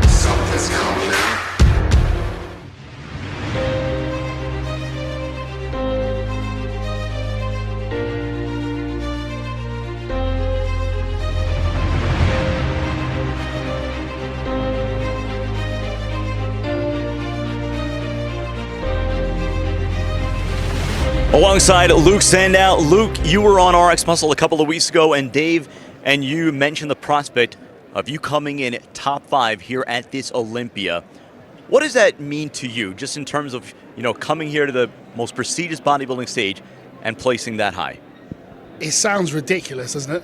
Something's coming. Alongside Luke Sandoe. Luke, you were on RXMuscle a couple of weeks ago, and Dave and you mentioned the prospect of you coming in top 5 here at this Olympia. What does that mean to you, just in terms of, coming here to the most prestigious bodybuilding stage and placing that high? It sounds ridiculous, doesn't it?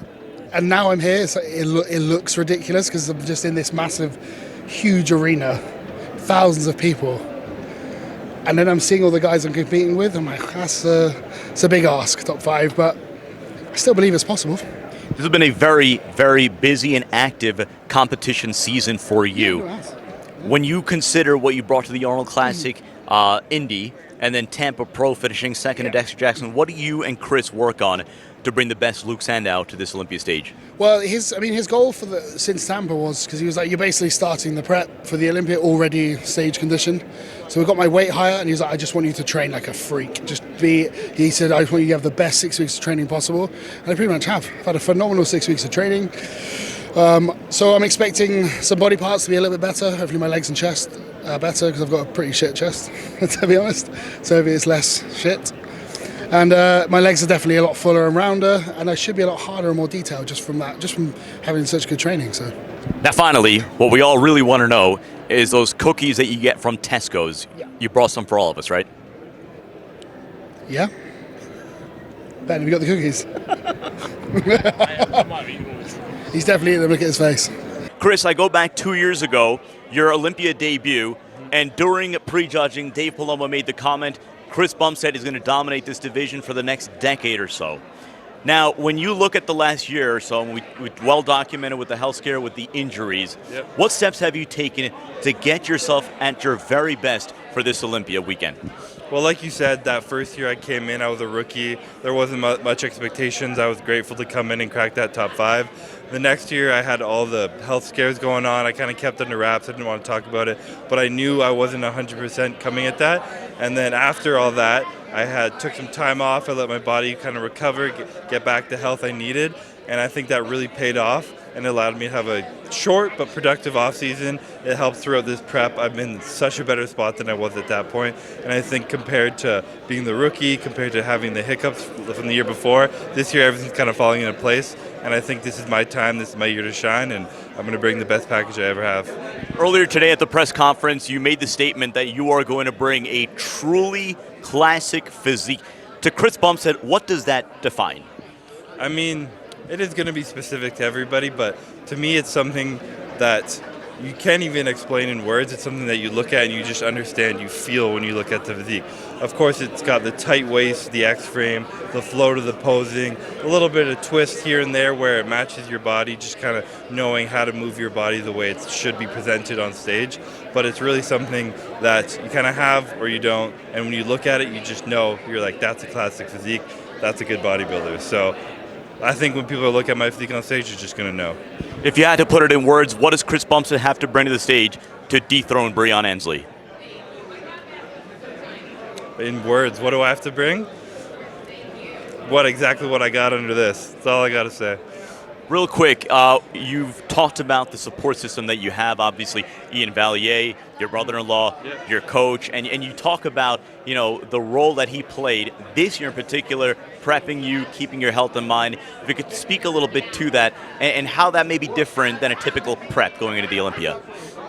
And now I'm here, so it looks ridiculous because I'm just in this massive, huge arena, thousands of people. And then I'm seeing all the guys I'm competing with. I'm like, it's a big ask, top 5, but I still believe it's possible. This has been a very, very busy and active competition season for you. Yeah. When you consider what you brought to the Arnold Classic, Indy, and then Tampa Pro finishing second at Dexter Jackson, what do you and Chris work on to bring the best Luke Sandoe to this Olympia stage? Well, his goal since Tampa was, because he was like, you're basically starting the prep for the Olympia already stage conditioned. So we got my weight higher, and he was like, I just want you to train like a freak. He said, I just want you to have the best 6 weeks of training possible. And I pretty much have. I've had a phenomenal 6 weeks of training. So I'm expecting some body parts to be a little bit better. Hopefully my legs and chest are better, because I've got a pretty shit chest, to be honest. So hopefully it's less shit. And my legs are definitely a lot fuller and rounder, and I should be a lot harder and more detailed just from having such good training. So now, finally, what we all really want to know is those cookies that you get from Tesco's. Yeah. You brought some for all of us, right? Yeah. Ben, have you got the cookies? He's definitely eating them. Look at his face. Chris, I go back 2 years ago, your Olympia debut, and during prejudging, Dave Paloma made the comment, Chris Bumstead is going to dominate this division for the next decade or so. Now, when you look at the last year or so, and we well documented with the health scare, with the injuries, Yep. What steps have you taken to get yourself at your very best for this Olympia weekend? Well, like you said, that first year I came in, I was a rookie. There wasn't much expectations. I was grateful to come in and crack that top 5. The next year I had all the health scares going on. I kind of kept under wraps. I didn't want to talk about it. But I knew I wasn't 100% coming at that. And then after all that, I took some time off. I let my body kind of recover, get back the health I needed. And I think that really paid off and allowed me to have a short but productive off-season. It helped throughout this prep. I'm in such a better spot than I was at that point. And I think compared to being the rookie, compared to having the hiccups from the year before, this year everything's kind of falling into place. And I think this is my time, this is my year to shine, and I'm going to bring the best package I ever have. Earlier today at the press conference, you made the statement that you are going to bring a truly classic physique. To Chris Bumstead, what does that define? I mean, it is going to be specific to everybody, but to me it's something that you can't even explain in words. It's something that you look at and you just understand, you feel when you look at the physique. Of course, it's got the tight waist, the X-frame, the flow to the posing, a little bit of twist here and there where it matches your body, just kind of knowing how to move your body the way it should be presented on stage. But it's really something that you kind of have or you don't, and when you look at it, you just know, you're like, that's a classic physique, that's a good bodybuilder. So I think when people look at my physique on stage, you're just going to know. If you had to put it in words, what does Chris Bumstead have to bring to the stage to dethrone Breon Ansley? In words, what do I have to bring? What I got under this. That's all I got to say. Real quick, you've talked about the support system that you have, obviously, Ian Valier, your brother-in-law, your coach, and you talk about, the role that he played this year in particular, prepping you, keeping your health in mind. If you could speak a little bit to that and how that may be different than a typical prep going into the Olympia.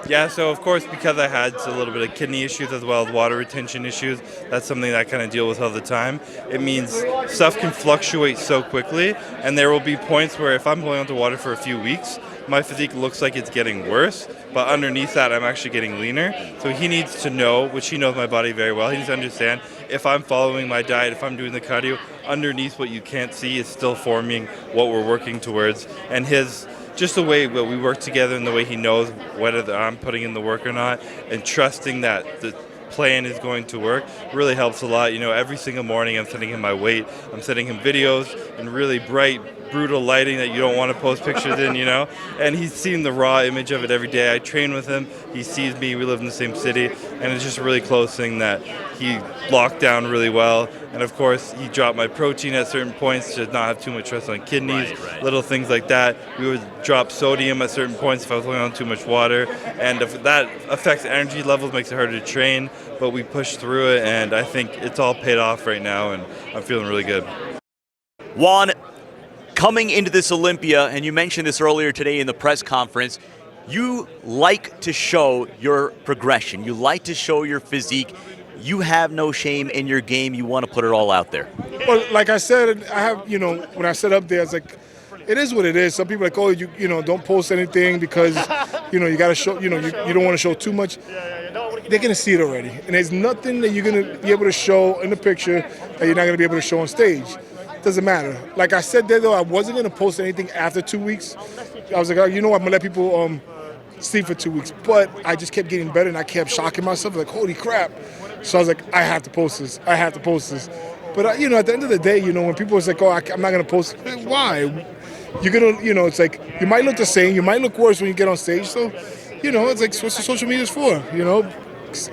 Yeah, so of course, because I had a little bit of kidney issues as well as water retention issues, that's something that I kind of deal with all the time. It means stuff can fluctuate so quickly, and there will be points where if I'm holding onto water for a few weeks, my physique looks like it's getting worse, but underneath that, I'm actually getting leaner. So he needs to know, which he knows my body very well, he needs to understand if I'm following my diet, if I'm doing the cardio, underneath what you can't see is still forming what we're working towards. And just the way we work together and the way he knows whether I'm putting in the work or not, and trusting that plan is going to work really helps a lot. You know, every single morning I'm sending him my weight. I'm sending him videos in really bright, brutal lighting that you don't want to post pictures in, you know. And he's seen the raw image of it every day. I train with him. He sees me. We live in the same city. And it's just a really close thing that he locked down really well. And, of course, he dropped my protein at certain points to not have too much stress on kidneys, little things like that. We would drop sodium at certain points if I was holding on too much water. And if that affects energy levels, makes it harder to train. But we pushed through it, and I think it's all paid off right now, and I'm feeling really good. Juan, coming into this Olympia, and you mentioned this earlier today in the press conference, you like to show your progression. You like to show your physique. You have no shame in your game. You want to put it all out there. Well, like I said, I have, you know, when I set up there, it's like, it is what it is. Some people are like, oh, you know, don't post anything because, you know, you got to show, you know, you don't want to show too much. They're going to see it already. And there's nothing that you're going to be able to show in the picture that you're not going to be able to show on stage. Doesn't matter. Like I said there, though, I wasn't going to post anything after 2 weeks. I was like, oh, you know what, I'm going to let people sleep for 2 weeks. But I just kept getting better, and I kept shocking myself, like, holy crap. So I was like, I have to post this. I have to post this. But, you know, at the end of the day, you know, when people was like, oh, I'm not going to post, why? You're going to, you know, it's like, you might look the same. You might look worse when you get on stage. So, you know, it's like, what's the social media for? You know,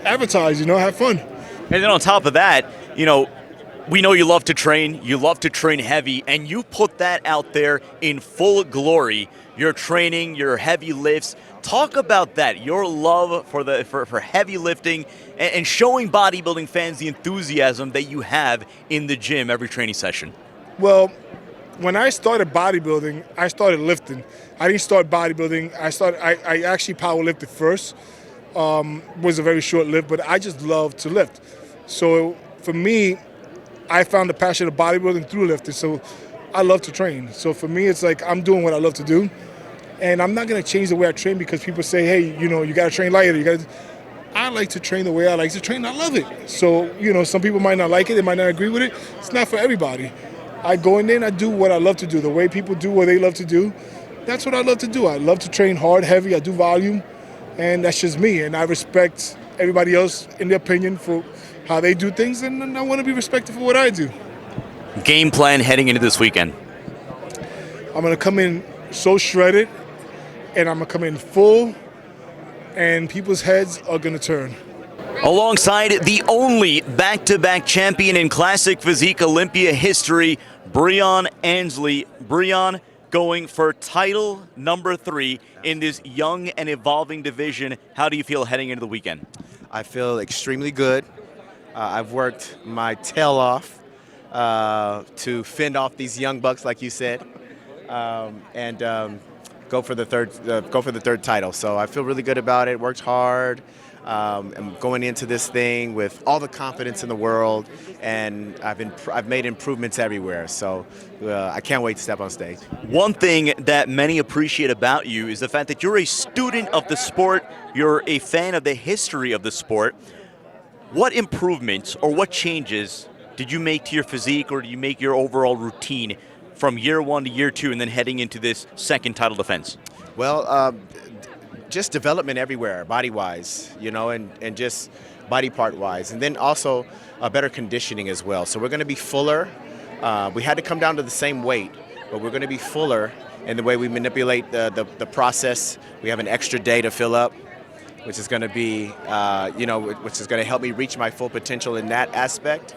advertise, you know, have fun. And then on top of that, you know, we know you love to train heavy, and you put that out there in full glory. Your training, your heavy lifts. Talk about that, your love for heavy lifting and showing bodybuilding fans the enthusiasm that you have in the gym every training session. Well, when I started bodybuilding, I started lifting. I didn't start bodybuilding. I actually powerlifted first. Was a very short lift, but I just love to lift. So for me, I found the passion of bodybuilding through lifting. So I love to train. So for me, it's like I'm doing what I love to do. And I'm not going to change the way I train because people say, hey, you know, you got to train lighter. I like to train the way I like to train. I love it. So, you know, some people might not like it. They might not agree with it. It's not for everybody. I go in there and I do what I love to do. The way people do what they love to do, that's what I love to do. I love to train hard, heavy. I do volume. And that's just me. And I respect everybody else in their opinion for how they do things. And I want to be respected for what I do. Game plan heading into this weekend. I'm going to come in so shredded. And I'm going to come in full, and people's heads are going to turn. Alongside the only back-to-back champion in Classic Physique Olympia history, Breon Ansley. Breon going for title number 3 in this young and evolving division. How do you feel heading into the weekend? I feel extremely good. I've worked my tail off to fend off these young bucks, like you said, and go for the third title. So I feel really good about it. Worked hard. I'm going into this thing with all the confidence in the world, and I've made improvements everywhere. So I can't wait to step on stage. One thing that many appreciate about you is the fact that you're a student of the sport. You're a fan of the history of the sport. What improvements or what changes did you make to your physique, or do you make your overall routine from year 1 to year 2 and then heading into this second title defense? Well, just development everywhere, body-wise, you know, and just body part-wise. And then also better conditioning as well. So we're going to be fuller. We had to come down to the same weight, but we're going to be fuller in the way we manipulate the process. We have an extra day to fill up, which is going to be, you know, which is going to help me reach my full potential in that aspect.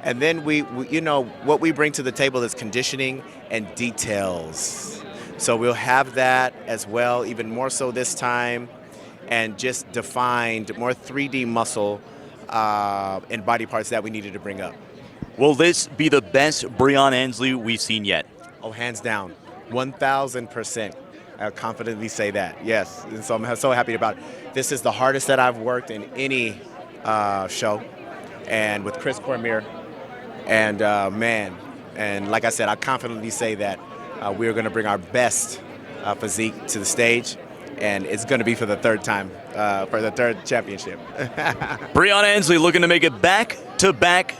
And then we, you know, what we bring to the table is conditioning and details. So we'll have that as well, even more so this time, and just defined more 3D muscle and body parts that we needed to bring up. Will this be the best Breon Ansley we've seen yet? Oh, hands down, 1,000%. I'll confidently say that, yes. And so I'm so happy about it. This is the hardest that I've worked in any show, and with Chris Cormier. And man, and like I said, I confidently say that we're going to bring our best physique to the stage, and it's going to be for the third time, for the third championship. Breon Ansley looking to make it back-to-back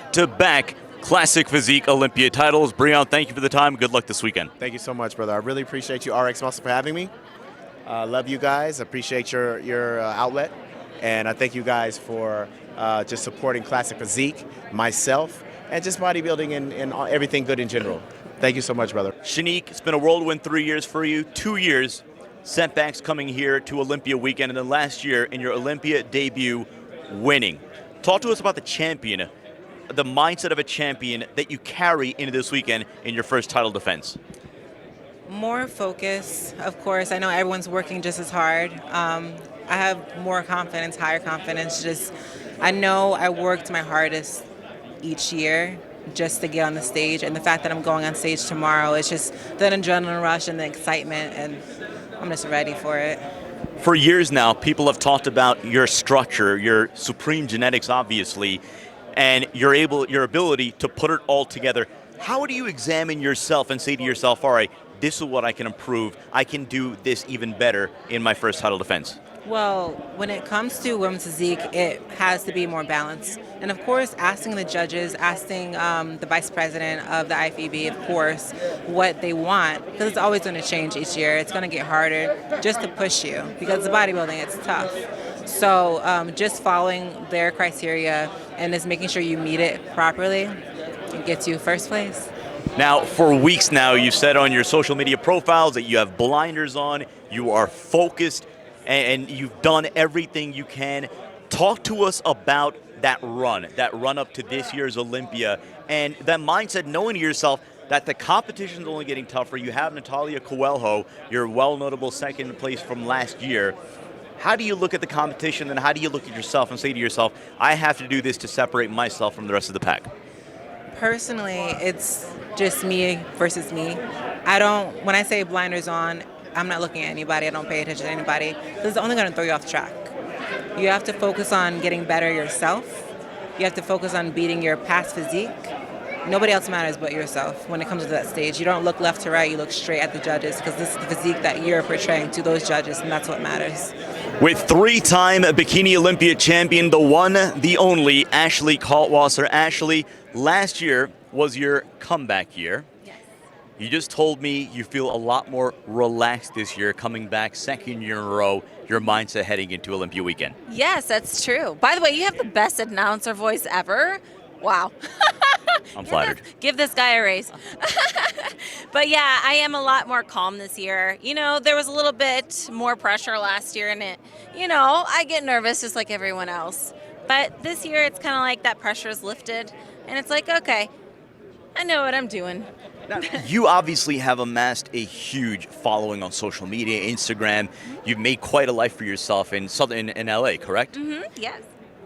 Classic Physique Olympia titles. Breon, thank you for the time. Good luck this weekend. Thank you so much, brother. I really appreciate you, RXMuscle, for having me. Love you guys. Appreciate your outlet. And I thank you guys for just supporting Classic Physique, myself, and just bodybuilding and everything good in general. Thank you so much, brother. Shanique, it's been a whirlwind 3 years for you, 2 years, setbacks coming here to Olympia weekend, and then last year in your Olympia debut, winning. Talk to us about the champion, the mindset of a champion that you carry into this weekend in your first title defense. More focus, of course. I know everyone's working just as hard. I have more confidence, higher confidence. Just, I know I worked my hardest each year just to get on the stage, and the fact that I'm going on stage tomorrow, it's just the adrenaline rush and the excitement, and I'm just ready for it. For years now, people have talked about your structure, your supreme genetics, obviously, and your ability to put it all together. How do you examine yourself and say to yourself, all right, this is what I can improve. I can do this even better in my first title defense? Well, when it comes to women's physique, it has to be more balanced. And of course, asking the judges, asking the vice president of the IFBB, of course, what they want, because it's always going to change each year. It's going to get harder just to push you, because the bodybuilding, it's tough. So just following their criteria and just making sure you meet it properly, it gets you first place. Now, for weeks now, you've said on your social media profiles that you have blinders on, you are focused, and you've done everything you can. Talk to us about that run up to this year's Olympia, and that mindset, knowing to yourself that the competition is only getting tougher. You have Natalia Coelho, your well-notable second place from last year. How do you look at the competition, and how do you look at yourself and say to yourself, I have to do this to separate myself from the rest of the pack? Personally, it's just me versus me. When I say blinders on, I'm not looking at anybody. I don't pay attention to anybody. This is only going to throw you off track. You have to focus on getting better yourself. You have to focus on beating your past physique. Nobody else matters but yourself when it comes to that stage. You don't look left to right, you look straight at the judges, because this is the physique that you're portraying to those judges, and that's what matters. With three-time Bikini Olympia champion, the one, the only, Ashley Kaltwasser. Ashley, last year was your comeback year. You just told me you feel a lot more relaxed this year, coming back second year in a row, your mindset heading into Olympia weekend. Yes, that's true. By the way, you have the best announcer voice ever. Wow. I'm flattered. Give this guy a raise. But yeah, I am a lot more calm this year. You know, there was a little bit more pressure last year, and I get nervous just like everyone else. But this year, it's kind of like that pressure is lifted, and it's like, okay, I know what I'm doing. Now, you obviously have amassed a huge following on social media, Instagram. You've made quite a life for yourself in LA, correct? Mm-hmm, yes.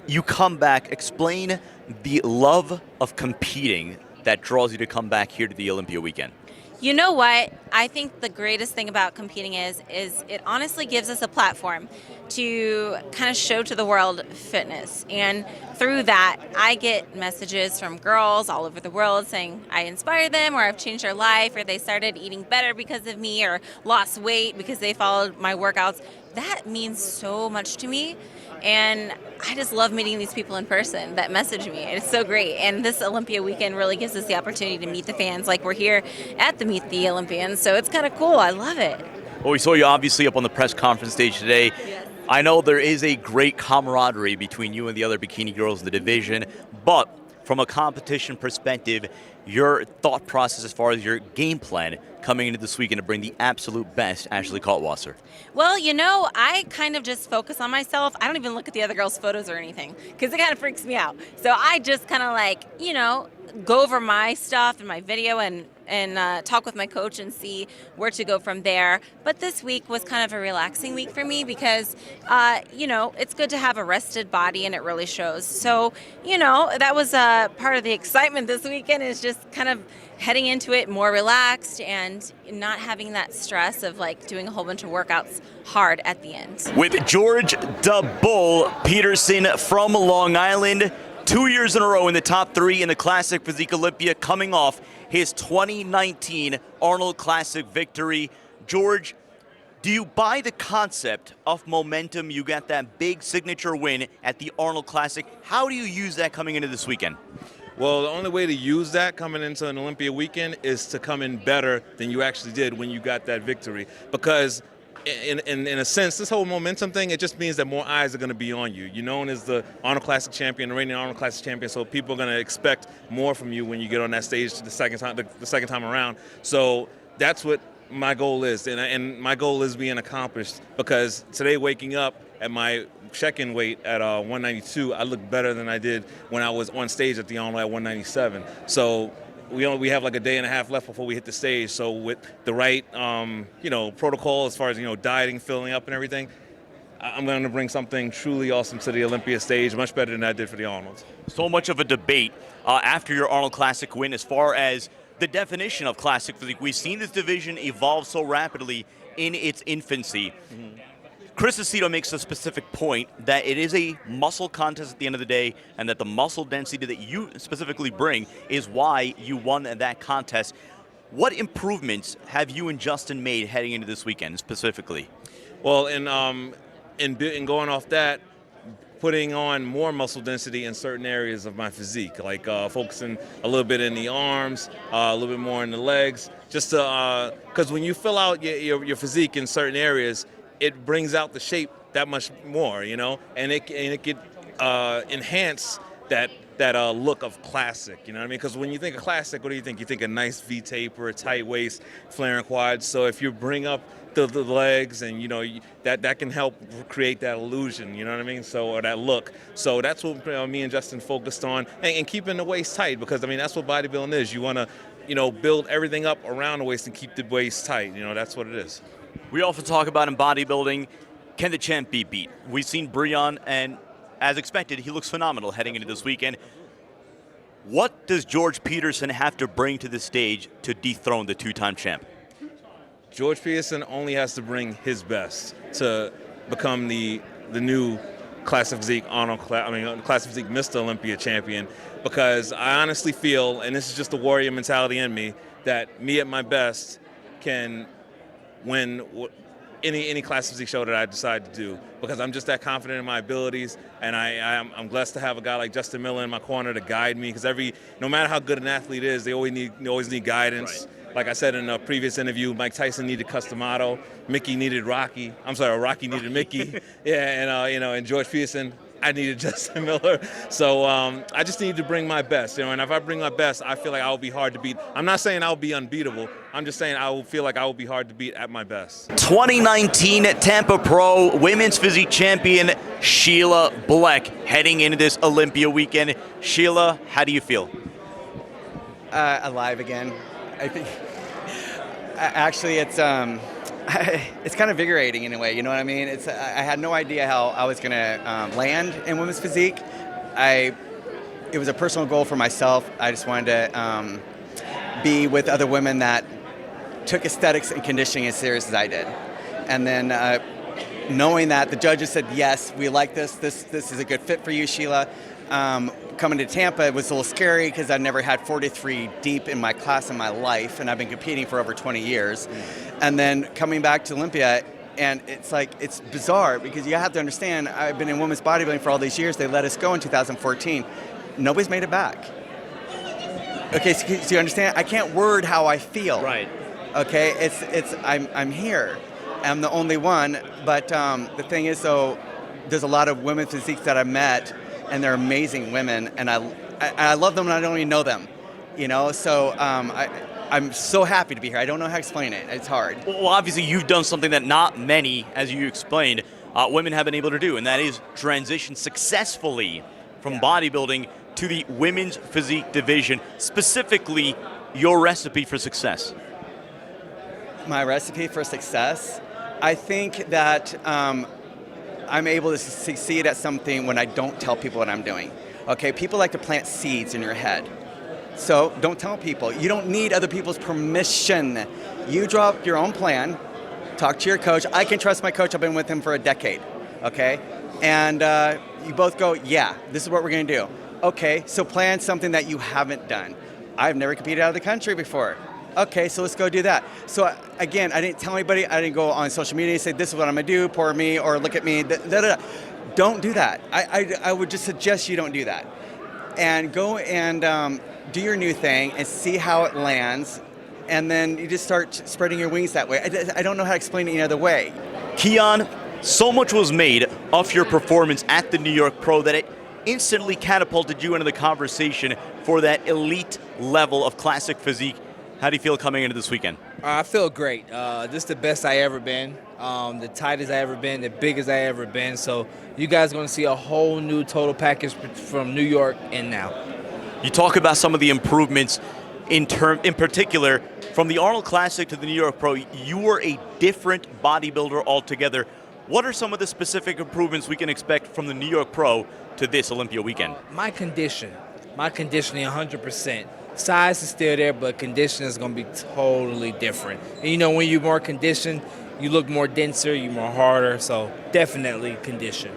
You come back. Explain the love of competing that draws you to come back here to the Olympia weekend. You know what? I think the greatest thing about competing is it honestly gives us a platform to kind of show to the world fitness. And through that, I get messages from girls all over the world saying I inspired them, or I've changed their life, or they started eating better because of me, or lost weight because they followed my workouts. That means so much to me. And I just love meeting these people in person that message me. It's so great. And this Olympia weekend really gives us the opportunity to meet the fans. Like, we're here at the Meet the Olympians, so it's kind of cool. I love it. Well, we saw you obviously up on the press conference stage today. Yes. I know there is a great camaraderie between you and the other bikini girls in the division, but from a competition perspective, your thought process as far as your game plan coming into this weekend to bring the absolute best Ashley Kaltwasser? Well, I kind of just focus on myself. I don't even look at the other girls' photos or anything, because it kind of freaks me out. So I just kind of go over my stuff and my video and talk with my coach and see where to go from there. But this week was kind of a relaxing week for me because, it's good to have a rested body, and it really shows. So, that was part of the excitement this weekend, is just kind of heading into it more relaxed and not having that stress of doing a whole bunch of workouts hard at the end. With George "Da Bull" Peterson from Long Island, 2 years in a row in the top three in the Classic Physique Olympia, coming off his 2019 Arnold Classic victory. George, do you buy the concept of momentum? You got that big signature win at the Arnold Classic. How do you use that coming into this weekend? Well, the only way to use that coming into an Olympia weekend is to come in better than you actually did when you got that victory. Because in a sense, this whole momentum thing, it just means that more eyes are going to be on you. You're known as the Arnold Classic champion, the reigning Arnold Classic champion, so people are going to expect more from you when you get on that stage the second time around. So that's what my goal is, and my goal is being accomplished, because today waking up at my check-in weight at 192, I look better than I did when I was on stage at the Arnold at 197. So we have like a day and a half left before we hit the stage. So with the right protocol as far as dieting, filling up, and everything, I'm going to bring something truly awesome to the Olympia stage, much better than I did for the Arnold. So much of a debate after your Arnold Classic win as far as the definition of classic physique. We've seen this division evolve so rapidly in its infancy. Mm-hmm. Chris Aceto makes a specific point that it is a muscle contest at the end of the day, and that the muscle density that you specifically bring is why you won that contest. What improvements have you and Justin made heading into this weekend specifically? Well, in going off that, putting on more muscle density in certain areas of my physique, like focusing a little bit in the arms, a little bit more in the legs, just to, because when you fill out your physique in certain areas, it brings out the shape that much more, and it could enhance that look of classic, you know what I mean? Because when you think of classic, what do you think? You think a nice V-taper, a tight waist, flaring quads. So if you bring up the legs, and that can help create that illusion, you know what I mean? So, or that look. So that's what me and Justin focused on, and keeping the waist tight, because that's what bodybuilding is. You want to build everything up around the waist and keep the waist tight. That's what it is. We often talk about in bodybuilding, can the champ be beat? We've seen Breon, and as expected, he looks phenomenal heading into this weekend. What does George Peterson have to bring to the stage to dethrone the two-time champ? George Peterson only has to bring his best to become the new Classic Physique Classic Physique Mr. Olympia champion, because I honestly feel, and this is just the warrior mentality in me, that me at my best can win any Classic Physique show that I decide to do, because I'm just that confident in my abilities, and I'm blessed to have a guy like Justin Miller in my corner to guide me, because no matter how good an athlete is, they always need guidance. Right. Like I said in a previous interview, Mike Tyson needed Customato, Rocky needed Mickey, yeah, and George Peterson, I needed Justin Miller. So I just need to bring my best, and if I bring my best, I feel like I will be hard to beat. I'm not saying I'll be unbeatable. I'm just saying I will feel like I will be hard to beat at my best. 2019 Tampa Pro Women's Physique Champion Sheila Bleck heading into this Olympia weekend. Sheila, how do you feel? Alive again. I think actually it's kind of invigorating in a way, you know what I mean? I had no idea how I was going to land in women's physique. It was a personal goal for myself. I just wanted to be with other women that took aesthetics and conditioning as serious as I did. And then knowing that the judges said, yes, we like this is a good fit for you, Sheila. Coming to Tampa, it was a little scary because I'd never had 43 deep in my class in my life, and I've been competing for over 20 years. And then coming back to Olympia, and it's bizarre because you have to understand, I've been in women's bodybuilding for all these years. They let us go in 2014. Nobody's made it back. Okay, so you understand? I can't word how I feel. Right. Okay, I'm here. I'm the only one, but the thing is, though, there's a lot of women physiques that I've met, and they're amazing women, and I love them, and I don't even know them, So I'm so happy to be here. I don't know how to explain it. It's hard. Well, obviously, you've done something that not many, as you explained, women have been able to do, and that is transition successfully from bodybuilding to the women's physique division. Specifically, your recipe for success. My recipe for success? I think that I'm able to succeed at something when I don't tell people what I'm doing. Okay, people like to plant seeds in your head. So don't tell people. You don't need other people's permission. You draw up your own plan, talk to your coach. I can trust my coach. I've been with him for a decade, okay? And you both go, yeah, this is what we're gonna do. Okay, so plan something that you haven't done. I've never competed out of the country before. Okay, so let's go do that. So again, I didn't tell anybody. I didn't go on social media and say, this is what I'm gonna do, poor me, or look at me, Don't do that. I would just suggest you don't do that. And go and do your new thing and see how it lands. and then you just start spreading your wings that way. I don't know how to explain it any other way. Keone, so much was made of your performance at the New York Pro that it instantly catapulted you into the conversation for that elite level of classic physique. How do you feel coming into this weekend? I feel great. This is the best I ever been, the tightest I ever been, the biggest I ever been. So you guys are going to see a whole new total package from New York and now. You talk about some of the improvements in particular from the Arnold Classic to the New York Pro. You were a different bodybuilder altogether. What are some of the specific improvements we can expect from the New York Pro to this Olympia weekend? My conditioning 100%. Size is still there, but condition is going to be totally different. And you know, when you're more conditioned, you look more denser, you're more harder, so definitely condition.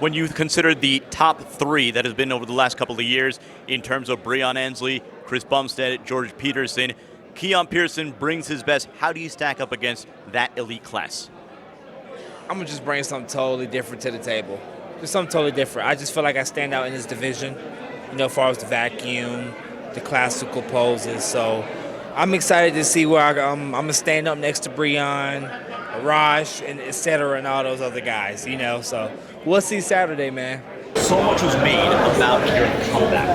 When you consider the top three that has been over the last couple of years in terms of Breon Ansley, Chris Bumstead, George Peterson, Keone Pearson brings his best. How do you stack up against that elite class? I'm going to just bring something totally different to the table. Just something totally different. I just feel like I stand out in this division, you know, as far as the vacuum, the classical poses. So I'm excited to see where I'm going to stand up next to Breon, Raj, and et cetera, and all those other guys, you know. So we'll see Saturday, man. So much was made about your comeback,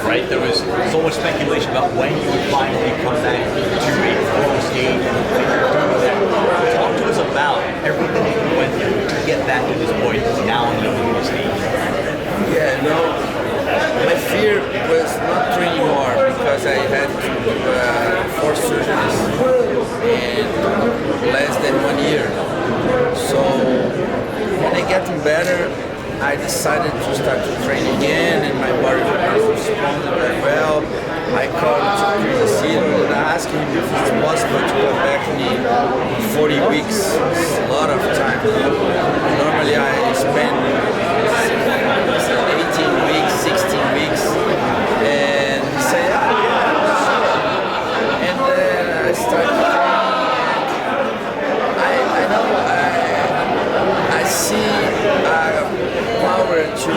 right? There was so much speculation about when you would finally come back to a pro stage and when you're doing that. Talk to us about everything that you went through to get back to this point now on the Olympia stage. Yeah, no, my fear was not training more because I had 4 surgeries in less than 1 year. So when I got better, I decided to start to train again, and my body responded very well. I called Peterson and I asked him if it's possible to come back in 40 weeks. It's a lot of time. Normally I spend 18 weeks, 16 weeks, and he said, yeah. And then I started training. I know I see power to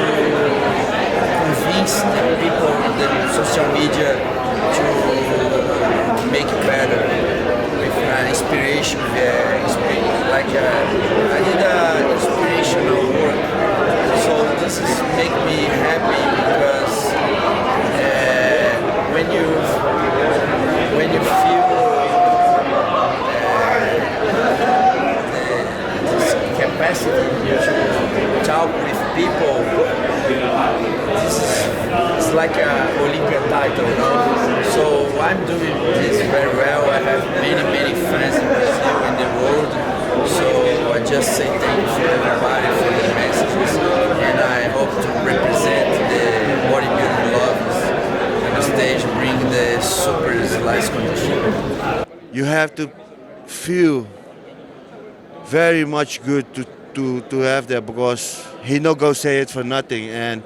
convince the people in the social media to make it better with inspiration. Like I did inspirational work, so this is make me happy because when you feel this capacity to talk with people, it's like an Olympia title, you know? So I'm doing this very well. I have many fans in Brazil and the world. So I just say thank you to everybody for the messages, and I hope to represent the bodybuilding lovers on the stage, bring the supers last condition. You have to feel very much good to have that, because he no go say it for nothing, and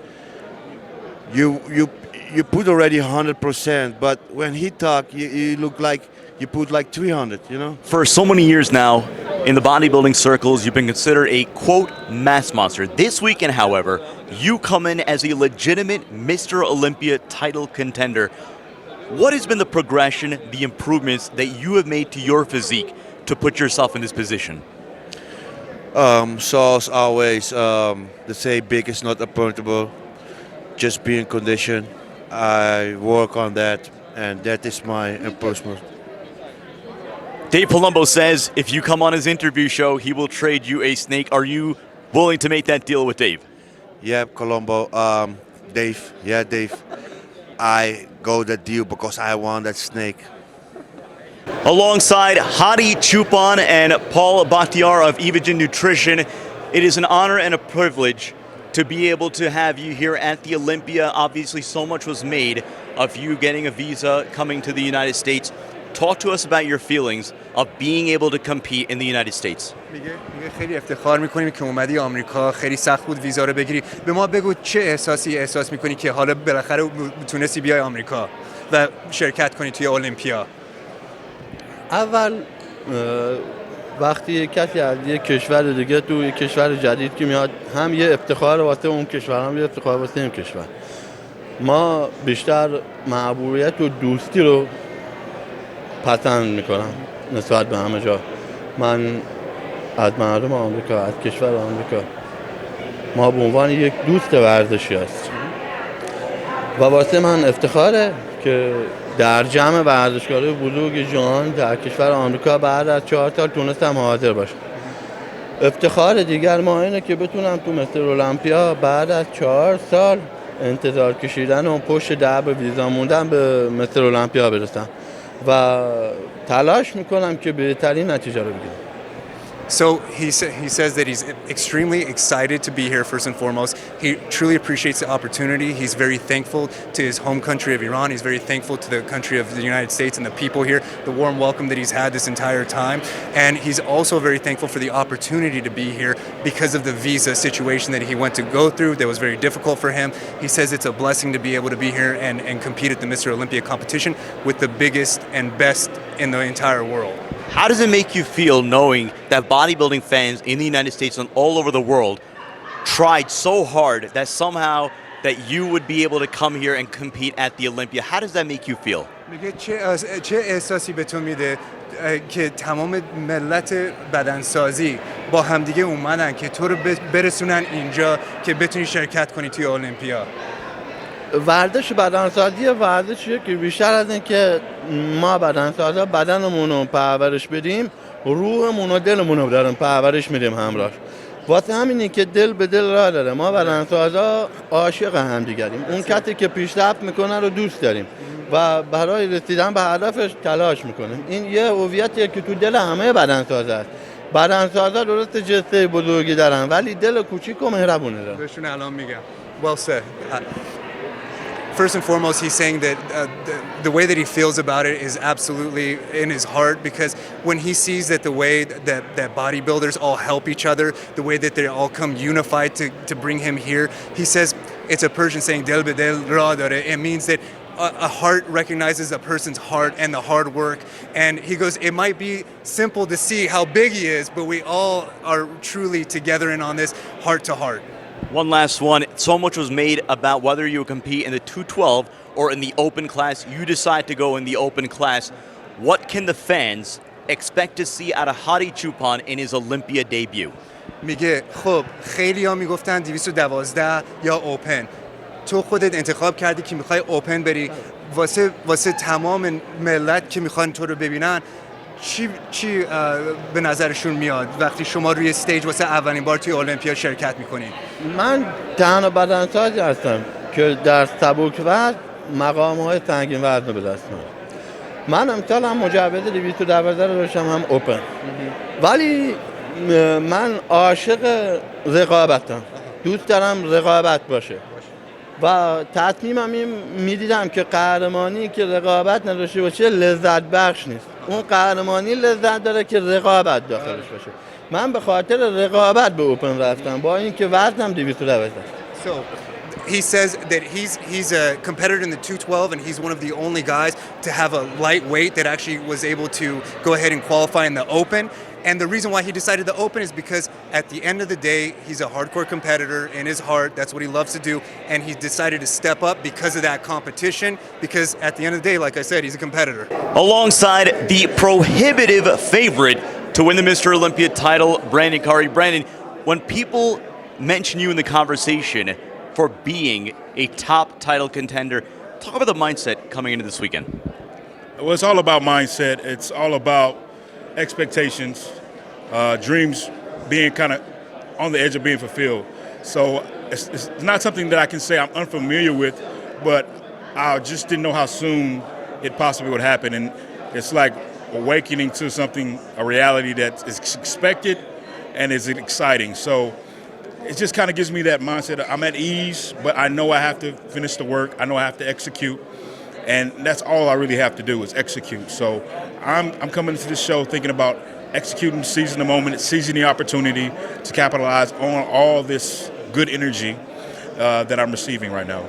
you put already 100%, but when he talk, you look like you put like 300, you know. For so many years now in the bodybuilding circles, you've been considered a quote mass monster. This weekend, however, you come in as a legitimate Mr. Olympia title contender. What has been the progression, the improvements that you have made to your physique to put yourself in this position? So as always, they say big is not appointable, just be in condition. I work on that, and that is my improvement. Dave Palumbo says if you come on his interview show, he will trade you a snake. Are you willing to make that deal with Dave? Yeah, Colombo. Dave. Yeah, Dave. I go that deal because I want that snake. Alongside Hadi Choopan and Paul Bakhtiar of Evogen Nutrition, it is an honor and a privilege to be able to have you here at the Olympia. Obviously, so much was made of you getting a visa, coming to the United States. Talk to us about your feelings of being able to compete in the United States. میگه خیلی افتخار میکنیم که اومدی آمریکا، خیلی سخت بود ویزا رو بگیری. به ما بگو چه احساس میکنی که حالا بالاخره تونستی بیای آمریکا و شرکت کنی توی المپیا؟ اول وقتی یک کسی از یک کشور دیگه تو یک کشور جدید که میاد، هم یه افتخار واسه اون کشور، هم یه افتخار واسه این کشور. ما بیشتر محبوبیت و دوستی رو پسند میکنم نسبت به همه جا. من از مردم آمریکا، از کشور آمریکا، ما به عنوان یک دوست ورزشی هستیم و واسه من افتخاره که در جمع ورزشکارای بزرگ جهان در کشور آمریکا بعد از 4 سال تونستم حاضر باشم. افتخار دیگر ما اینه که بتونم تو مستر المپیا بعد از 4 سال انتظار کشیدن و پشت درب ویزا موندن به مستر المپیا برسم و تلاش میکنم که بهترین نتیجه رو بگیرم. So he says that he's extremely excited to be here first and foremost. He truly appreciates the opportunity. He's very thankful to his home country of Iran. He's very thankful to the country of the United States and the people here, the warm welcome that he's had this entire time. And he's also very thankful for the opportunity to be here because of the visa situation that he went to go through that was very difficult for him. He says it's a blessing to be able to be here and compete at the Mr. Olympia competition with the biggest and best in the entire world. How does it make you feel knowing that bodybuilding fans in the United States and all over the world tried so hard that somehow that you would be able to come here and compete at the Olympia? How does that make you feel? میگه چه احساسی به تو میده که تمام ملت بدنسازی با همدیگه اومدن که تو رو برسونن اینجا که بتونی شرکت کنی توی المپیا. ورزش بدنسازی ورزشیه که بیشتر از این که ما بدنسازا بدنمون رو پرورش بدیم روحمون و دلمون رو داریم پرورش میدیم همراهش. واسه همینی که دل به دل راه داره. ما بدنسازا عاشق همدیگریم. اون کسی که پیشرفت میکنه رو دوست داریم و برای رسیدن به هدفش تلاش میکنیم. این یه هویتیه که تو دل همه بدنسازا هست. بدنسازا درست جسته بزرگی دارن ولی دل کوچیک و مهربونه دارن. بهشون الان میگم. Well said. First and foremost, he's saying that the way that he feels about it is absolutely in his heart because when he sees that the way that bodybuilders all help each other, the way that they all come unified to bring him here, he says it's a Persian saying "del be del ra dare." It means that a heart recognizes a person's heart and the hard work. And he goes, it might be simple to see how big he is, but we all are truly together in on this heart to heart. One last one. So much was made about whether you would compete in the 212 or in the open class. You decide to go in the open class. What can the fans expect to see out of Hadi Choopan in his Olympia debut? میگه خب خیلی ها میگفتن 212 یا اوپن. تو خودت انتخاب کردی که میخوای اوپن بری واسه تمام ملت که میخوان تو رو ببینن چی به نظرشون میاد وقتی شما روی استیج واسه اولین بار توی المپیا شرکت میکنین؟ من تنها بدنسازی هستم که در سبک وزن مقام‌های سنگین وزن به دست میارم. من امسال هم مجوز 212 رو داشتم هم اوپن. ولی من عاشق رقابتم. دوست دارم رقابت باشه. و تصمیمم این میدیدم که قهرمانی که رقابت نداشته باشه لذت بخش نیست. اون قهرمانی لذت داره که رقابت داخلش باشه. من به خاطر رقابت به اوپن رفتم با اینکه وزنم 212. So he says that he's a competitor in the 212 and he's one of the only guys to have a lightweight that actually was able to go ahead and qualify in the open. And the reason why he decided to open is because at the end of the day, he's a hardcore competitor in his heart. That's what he loves to do. And he decided to step up because of that competition. Because at the end of the day, like I said, he's a competitor. Alongside the prohibitive favorite to win the Mr. Olympia title, Brandon Curry. Brandon, when people mention you in the conversation for being a top title contender, talk about the mindset coming into this weekend. Well, it's all about mindset. It's all about expectations, dreams being kind of on the edge of being fulfilled. So it's not something that I can say I'm unfamiliar with, but I just didn't know how soon it possibly would happen. And it's like awakening to something, a reality that is expected and is exciting. So it just kind of gives me that mindset. I'm at ease, but I know I have to finish the work. I know I have to execute. And that's all I really have to do is execute. So I'm coming into this show thinking about executing, seizing the moment, seizing the opportunity to capitalize on all this good energy that I'm receiving right now.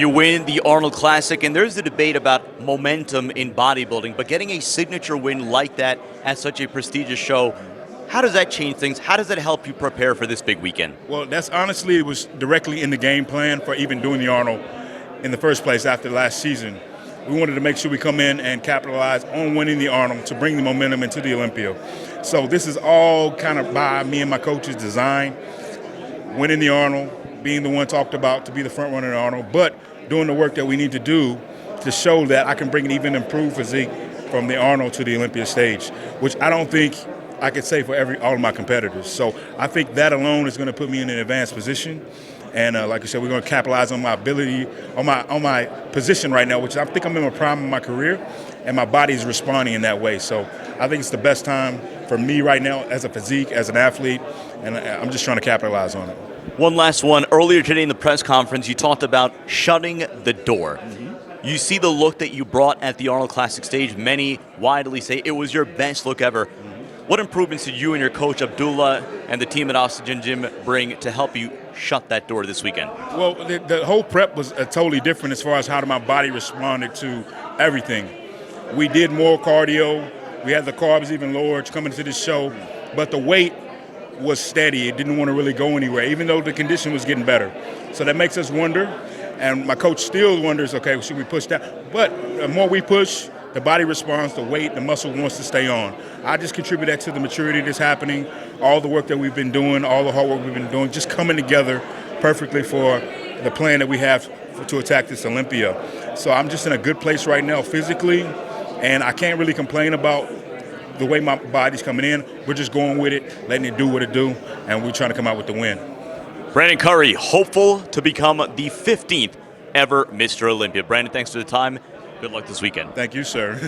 You win the Arnold Classic, and there's the debate about momentum in bodybuilding, but getting a signature win like that at such a prestigious show, how does that change things? How does that help you prepare for this big weekend? Well, that's honestly, it was directly in the game plan for even doing the Arnold in the first place after last season. we wanted to make sure we come in and capitalize on winning the Arnold to bring the momentum into the Olympia. So this is all kind of by me and my coach's design. Winning the Arnold, being the one talked about to be the front runner in the Arnold, but doing the work that we need to do to show that I can bring an even improved physique from the Arnold to the Olympia stage, which I don't think I could say for all of my competitors. So I think that alone is going to put me in an advanced position. And like I said, we're going to capitalize on my ability, on my position right now, which I think I'm in my prime of my career, and my body is responding in that way. So I think it's the best time for me right now as a physique, as an athlete, and I'm just trying to capitalize on it. One last one. Earlier today in the press conference, you talked about shutting the door. You see the look that you brought at the Arnold Classic stage. Many widely say it was your best look ever. What improvements did you and your coach Abdullah and the team at Oxygen Gym bring to help you shut that door this weekend? Well, the whole prep was totally different as far as how my body responded to everything. We did more cardio. We had the carbs even lower coming to this show, but the weight was steady. It didn't want to really go anywhere, even though the condition was getting better. So that makes us wonder, and my coach still wonders, okay, should we push that? But the more we push, the body responds, the weight, the muscle wants to stay on. I just contribute that to the maturity that's happening, all the work that we've been doing, all the hard work we've been doing, just coming together perfectly for the plan that we have to attack this Olympia. So I'm just in a good place right now physically, and I can't really complain about the way my body's coming in. We're just going with it, letting it do what it do, and we're trying to come out with the win. Brandon Curry, hopeful to become the 15th ever Mr. Olympia. Brandon, thanks for the time. Good luck this weekend. Thank you, sir.